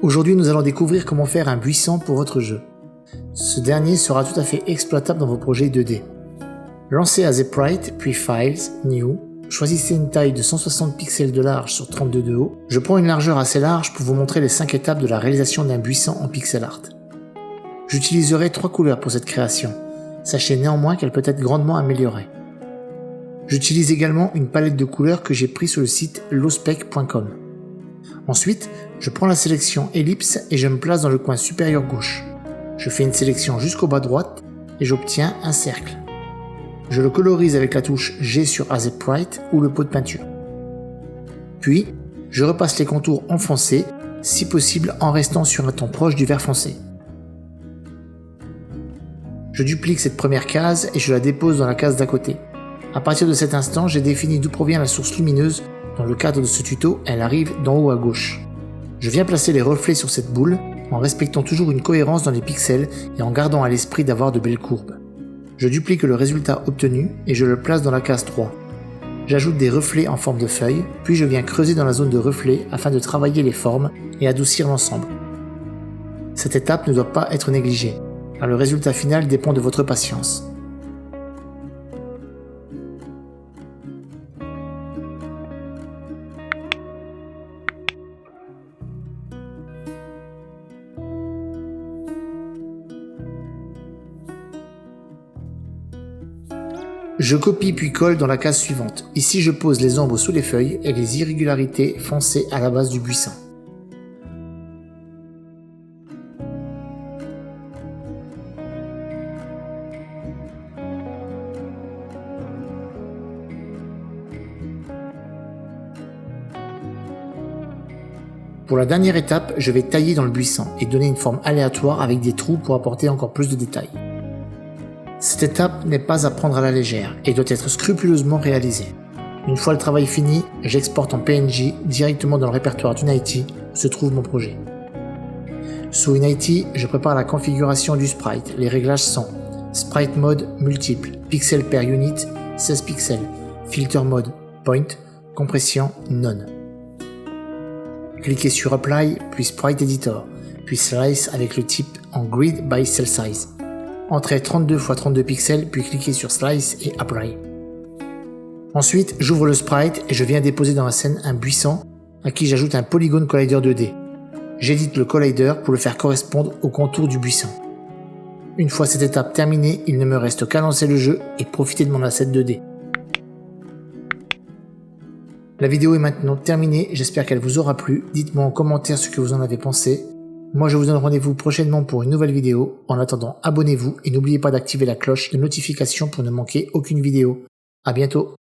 Aujourd'hui, nous allons découvrir comment faire un buisson pour votre jeu. Ce dernier sera tout à fait exploitable dans vos projets 2D. Lancez AZEprite, puis Files, New. Choisissez une taille de 160 pixels de large sur 32 de haut. Je prends une largeur assez large pour vous montrer les 5 étapes de la réalisation d'un buisson en pixel art. J'utiliserai 3 couleurs pour cette création. Sachez néanmoins qu'elle peut être grandement améliorée. J'utilise également une palette de couleurs que j'ai prise sur le site lowspec.com. Ensuite, je prends la sélection ellipse et je me place dans le coin supérieur gauche. Je fais une sélection jusqu'au bas droite et j'obtiens un cercle. Je le colorise avec la touche G sur AZEprite ou le pot de peinture. Puis, je repasse les contours enfoncés, si possible en restant sur un ton proche du vert foncé. Je duplique cette première case et je la dépose dans la case d'à côté. À partir de cet instant, j'ai défini d'où provient la source lumineuse. Dans le cadre de ce tuto, elle arrive d'en haut à gauche. Je viens placer les reflets sur cette boule en respectant toujours une cohérence dans les pixels et en gardant à l'esprit d'avoir de belles courbes. Je duplique le résultat obtenu et je le place dans la case 3. J'ajoute des reflets en forme de feuille, puis je viens creuser dans la zone de reflets afin de travailler les formes et adoucir l'ensemble. Cette étape ne doit pas être négligée, car le résultat final dépend de votre patience. Je copie puis colle dans la case suivante. Ici, je pose les ombres sous les feuilles et les irrégularités foncées à la base du buisson. Pour la dernière étape, je vais tailler dans le buisson et donner une forme aléatoire avec des trous pour apporter encore plus de détails. Cette étape n'est pas à prendre à la légère et doit être scrupuleusement réalisée. Une fois le travail fini, j'exporte en PNG directement dans le répertoire d'Unity où se trouve mon projet. Sous Unity, je prépare la configuration du sprite. Les réglages sont Sprite Mode multiple, Pixel per unit 16 pixels, Filter Mode Point, Compression None. Cliquez sur Apply, puis Sprite Editor, puis Slice avec le type en Grid by Cell Size. Entrez 32 x 32 pixels, puis cliquez sur Slice et Apply. Ensuite, j'ouvre le sprite et je viens déposer dans la scène un buisson à qui j'ajoute un Polygon Collider 2D. J'édite le collider pour le faire correspondre au contour du buisson. Une fois cette étape terminée, il ne me reste qu'à lancer le jeu et profiter de mon asset 2D. La vidéo est maintenant terminée, j'espère qu'elle vous aura plu. Dites-moi en commentaire ce que vous en avez pensé. Moi je vous donne rendez-vous prochainement pour une nouvelle vidéo. En attendant, abonnez-vous et n'oubliez pas d'activer la cloche de notification pour ne manquer aucune vidéo. À bientôt.